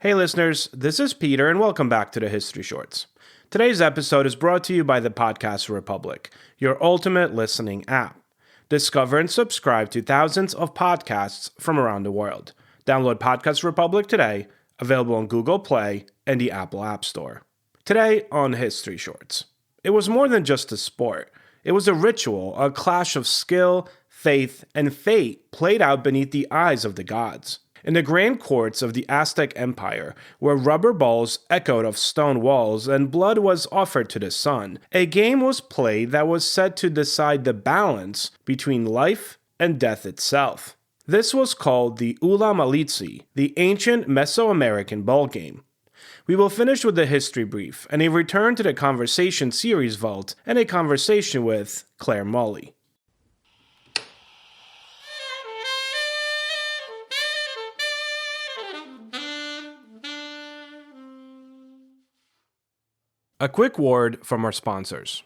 Hey listeners, this is Peter and welcome back to the History Shorts. Today's episode is brought to you by the Podcast Republic, your ultimate listening app. Discover and subscribe to thousands of podcasts from around the world. Download Podcast Republic today, available on Google Play and the Apple App Store. Today on History Shorts. It was more than just a sport. It was a ritual, a clash of skill, faith, and fate played out beneath the eyes of the gods. In the grand courts of the Aztec Empire, where rubber balls echoed off stone walls and blood was offered to the sun, a game was played that was said to decide the balance between life and death itself. This was called the Ullamaliztli, the ancient Mesoamerican ball game. We will finish with the history brief and a return to the conversation series vault and a conversation with Claire Molly. A quick word from our sponsors.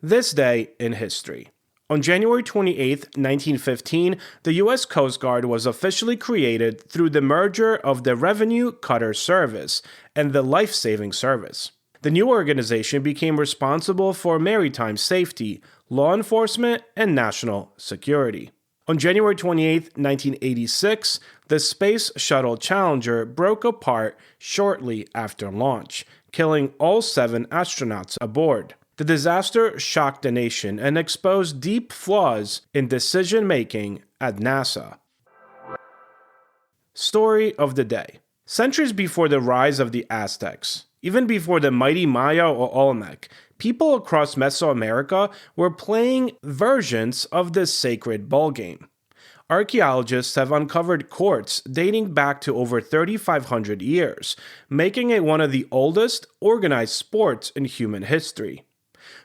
This day in history. On January 28, 1915, the U.S. Coast Guard was officially created through the merger of the Revenue Cutter Service and the Life Saving Service. The new organization became responsible for maritime safety, law enforcement, and national security. On January 28, 1986, the Space Shuttle Challenger broke apart shortly after launch, killing all 7 astronauts aboard. The disaster shocked the nation and exposed deep flaws in decision-making at NASA. Story of the day. Centuries before the rise of the Aztecs, even before the mighty Maya or Olmec, people across Mesoamerica were playing versions of this sacred ball game. Archaeologists have uncovered courts dating back to over 3,500 years, making it one of the oldest organized sports in human history.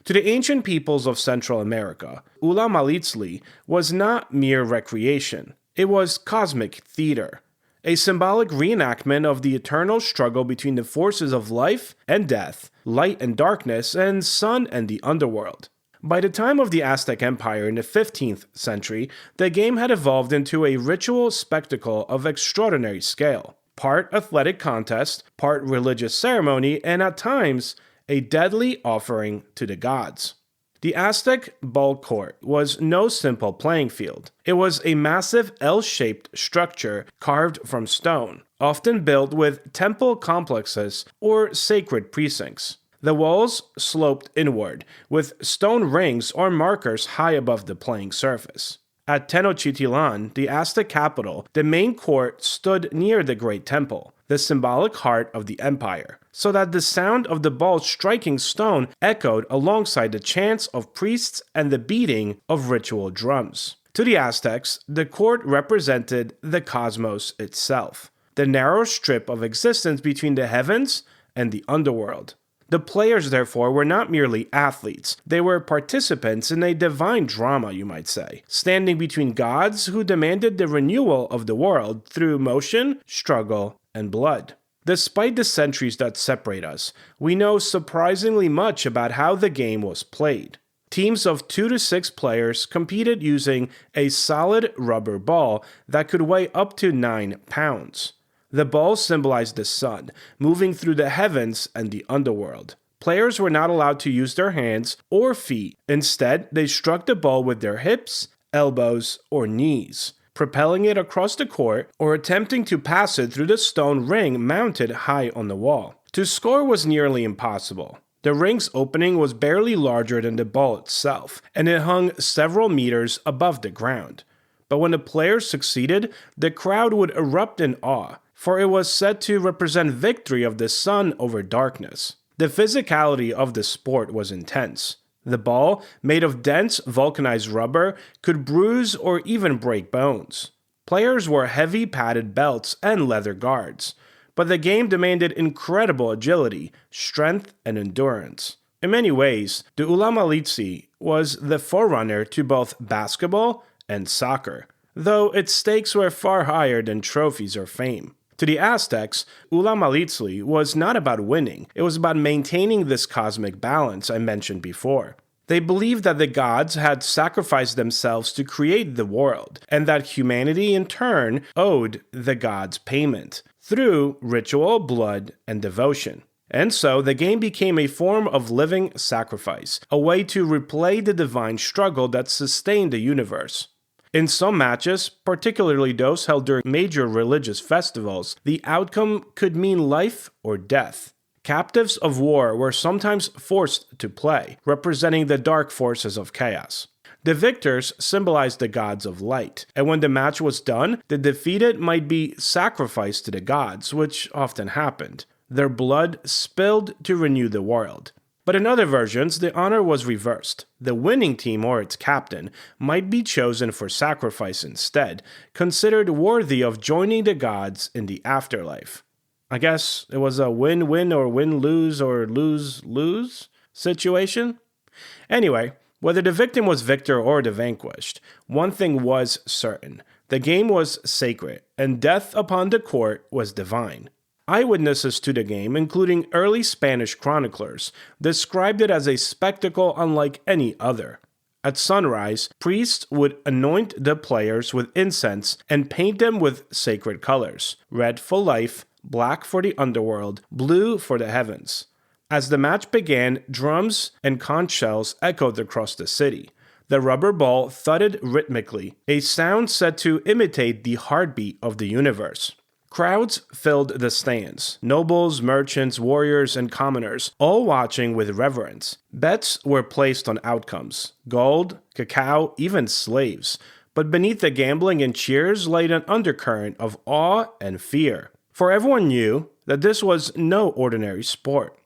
To the ancient peoples of Central America, Ullamaliztli was not mere recreation. It was cosmic theater, a symbolic reenactment of the eternal struggle between the forces of life and death, light and darkness, and sun and the underworld. By the time of the Aztec Empire in the 15th century, the game had evolved into a ritual spectacle of extraordinary scale. Part athletic contest, part religious ceremony, and at times, a deadly offering to the gods. The Aztec ball court was no simple playing field. It was a massive L-shaped structure carved from stone, often built with temple complexes or sacred precincts. The walls sloped inward, with stone rings or markers high above the playing surface. At Tenochtitlan, the Aztec capital, the main court stood near the Great Temple, the symbolic heart of the empire, so that the sound of the ball striking stone echoed alongside the chants of priests and the beating of ritual drums. To the Aztecs, the court represented the cosmos itself, the narrow strip of existence between the heavens and the underworld. The players, therefore, were not merely athletes. They were participants in a divine drama, you might say, standing between gods who demanded the renewal of the world through motion, struggle, and blood. Despite the centuries that separate us, we know surprisingly much about how the game was played. Teams of 2 to 6 players competed using a solid rubber ball that could weigh up to 9 pounds. The ball symbolized the sun, moving through the heavens and the underworld. Players were not allowed to use their hands or feet. Instead, they struck the ball with their hips, elbows, or knees, propelling it across the court or attempting to pass it through the stone ring mounted high on the wall. To score was nearly impossible. The ring's opening was barely larger than the ball itself, and it hung several meters above the ground. But when the players succeeded, the crowd would erupt in awe, for it was said to represent victory of the sun over darkness. The physicality of the sport was intense. The ball, made of dense vulcanized rubber, could bruise or even break bones. Players wore heavy padded belts and leather guards, but the game demanded incredible agility, strength, and endurance. In many ways, the Ullamaliztli was the forerunner to both basketball and soccer, though its stakes were far higher than trophies or fame. To the Aztecs, Ullamaliztli was not about winning, it was about maintaining this cosmic balance I mentioned before. They believed that the gods had sacrificed themselves to create the world, and that humanity in turn owed the gods payment through ritual, blood, and devotion. And so the game became a form of living sacrifice, a way to replay the divine struggle that sustained the universe. In some matches, particularly those held during major religious festivals, the outcome could mean life or death. Captives of war were sometimes forced to play, representing the dark forces of chaos. The victors symbolized the gods of light, and when the match was done, the defeated might be sacrificed to the gods, which often happened. Their blood spilled to renew the world. But in other versions, the honor was reversed. The winning team or its captain might be chosen for sacrifice instead, considered worthy of joining the gods in the afterlife. I guess it was a win-win or win-lose or lose-lose situation? Anyway, whether the victim was victor or the vanquished, one thing was certain. The game was sacred, and death upon the court was divine. Eyewitnesses to the game, including early Spanish chroniclers, described it as a spectacle unlike any other. At sunrise, priests would anoint the players with incense and paint them with sacred colors: red for life, black for the underworld, blue for the heavens. As the match began, drums and conch shells echoed across the city. The rubber ball thudded rhythmically, a sound said to imitate the heartbeat of the universe. Crowds filled the stands, nobles, merchants, warriors, and commoners, all watching with reverence. Bets were placed on outcomes: gold, cacao, even slaves. But beneath the gambling and cheers lay an undercurrent of awe and fear. For everyone knew that this was no ordinary sport.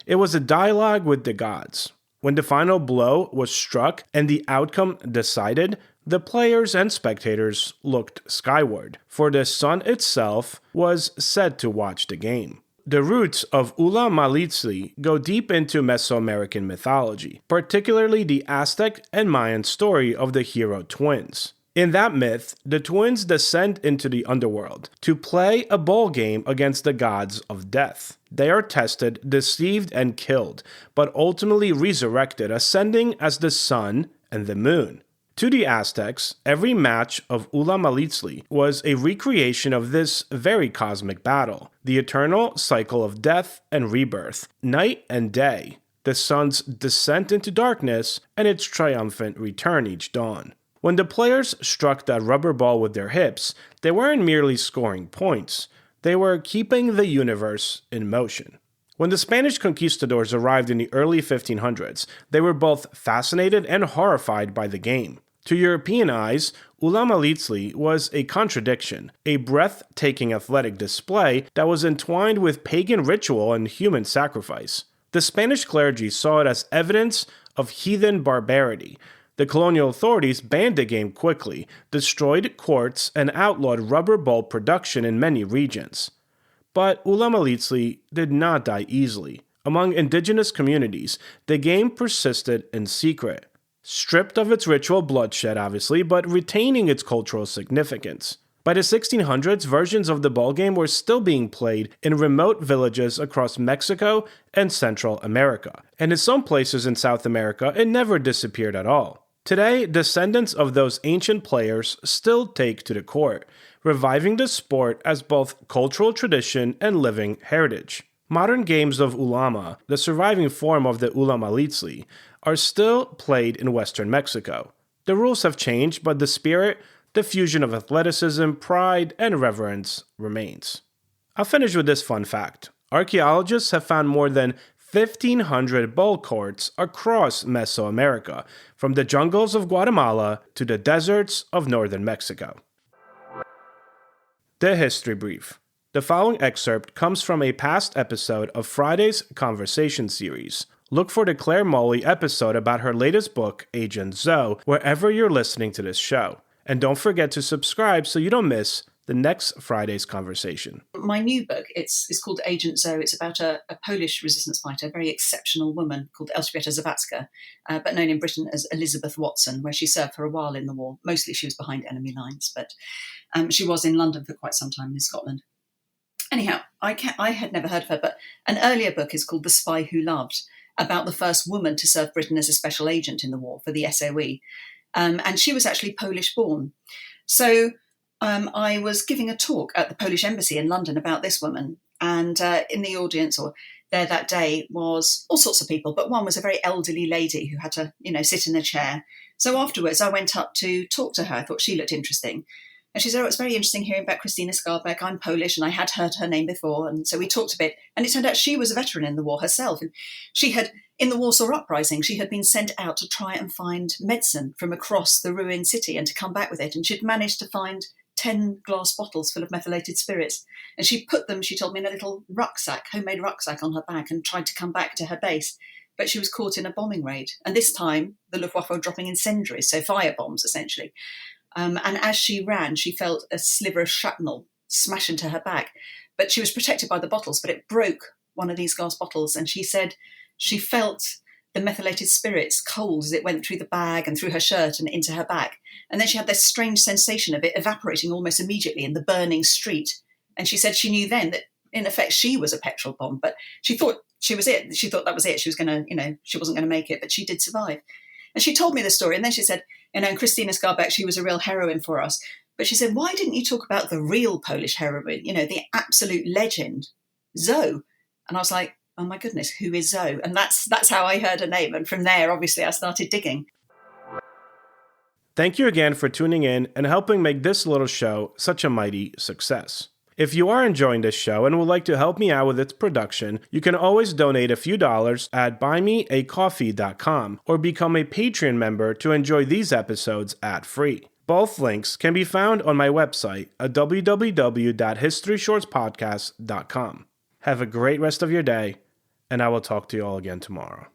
It was a dialogue with the gods. When the final blow was struck and the outcome decided, the players and spectators looked skyward, for the sun itself was said to watch the game. The roots of Ullamaliztli go deep into Mesoamerican mythology, particularly the Aztec and Mayan story of the hero twins. In that myth, the twins descend into the underworld to play a ball game against the gods of death. They are tested, deceived, and killed, but ultimately resurrected, ascending as the sun and the moon. To the Aztecs, every match of Ullamaliztli was a recreation of this very cosmic battle, the eternal cycle of death and rebirth, night and day, the sun's descent into darkness, and its triumphant return each dawn. When the players struck that rubber ball with their hips, they weren't merely scoring points, they were keeping the universe in motion. When the Spanish conquistadors arrived in the early 1500s, they were both fascinated and horrified by the game. To European eyes, Ullamaliztli was a contradiction, a breathtaking athletic display that was entwined with pagan ritual and human sacrifice. The Spanish clergy saw it as evidence of heathen barbarity. The colonial authorities banned the game quickly, destroyed courts, and outlawed rubber ball production in many regions. But Ullamaliztli did not die easily. Among indigenous communities, the game persisted in secret, stripped of its ritual bloodshed, obviously, but retaining its cultural significance. By the 1600s, versions of the ball game were still being played in remote villages across Mexico and Central America, and in some places in South America, it never disappeared at all. Today, descendants of those ancient players still take to the court, reviving the sport as both cultural tradition and living heritage. Modern games of Ullama, the surviving form of the Ullamaliztli, are still played in western Mexico. The rules have changed, but the spirit, the fusion of athleticism, pride, and reverence remains. I'll finish with this fun fact. Archaeologists have found more than 1,500 ball courts across Mesoamerica, from the jungles of Guatemala to the deserts of northern Mexico. The History Brief. The following excerpt comes from a past episode of Friday's Conversation series. Look for the Claire Molly episode about her latest book, Agent Zoe, wherever you're listening to this show. And don't forget to subscribe so you don't miss the next Friday's conversation. My new book, it's called Agent Zoe. It's about a Polish resistance fighter, a very exceptional woman called Elżbieta Zawadzka, but known in Britain as Elizabeth Watson, where she served for a while in the war. Mostly she was behind enemy lines, but she was in London for quite some time in Scotland. Anyhow, I had never heard of her, but an earlier book is called The Spy Who Loved, about the first woman to serve Britain as a special agent in the war for the SOE. And she was actually Polish born. So I was giving a talk at the Polish embassy in London about this woman. And in the audience or there that day was all sorts of people, but one was a very elderly lady who had to, sit in a chair. So afterwards, I went up to talk to her. I thought she looked interesting. And she said, it's very interesting hearing about Christina Skarbek. I'm Polish and I had heard her name before. And so we talked a bit. And it turned out she was a veteran in the war herself. And she had, in the Warsaw Uprising, she had been sent out to try and find medicine from across the ruined city and to come back with it. And she'd managed to find 10 glass bottles full of methylated spirits. And she put them, she told me, in a little rucksack, homemade rucksack on her back and tried to come back to her base. But she was caught in a bombing raid. And this time, the Luftwaffe were dropping incendiaries, so fire bombs, essentially. And as she ran, she felt a sliver of shrapnel smash into her back. But she was protected by the bottles, but it broke one of these glass bottles. And she said she felt the methylated spirits cold as it went through the bag and through her shirt and into her back. And then she had this strange sensation of it evaporating almost immediately in the burning street. And she said she knew then that, in effect, she was a petrol bomb. But she thought she was it. She thought that was it. She was going to, she wasn't going to make it, but she did survive. And she told me the story. And then she said, and Christina Skarbek, she was a real heroine for us. But she said, why didn't you talk about the real Polish heroine, the absolute legend, Zoe? And I was like, oh my goodness, who is Zoe? And that's how I heard her name. And from there, obviously, I started digging. Thank you again for tuning in and helping make this little show such a mighty success. If you are enjoying this show and would like to help me out with its production, you can always donate a few dollars at buymeacoffee.com or become a Patreon member to enjoy these episodes ad-free. Both links can be found on my website at www.historyshortspodcast.com. Have a great rest of your day, and I will talk to you all again tomorrow.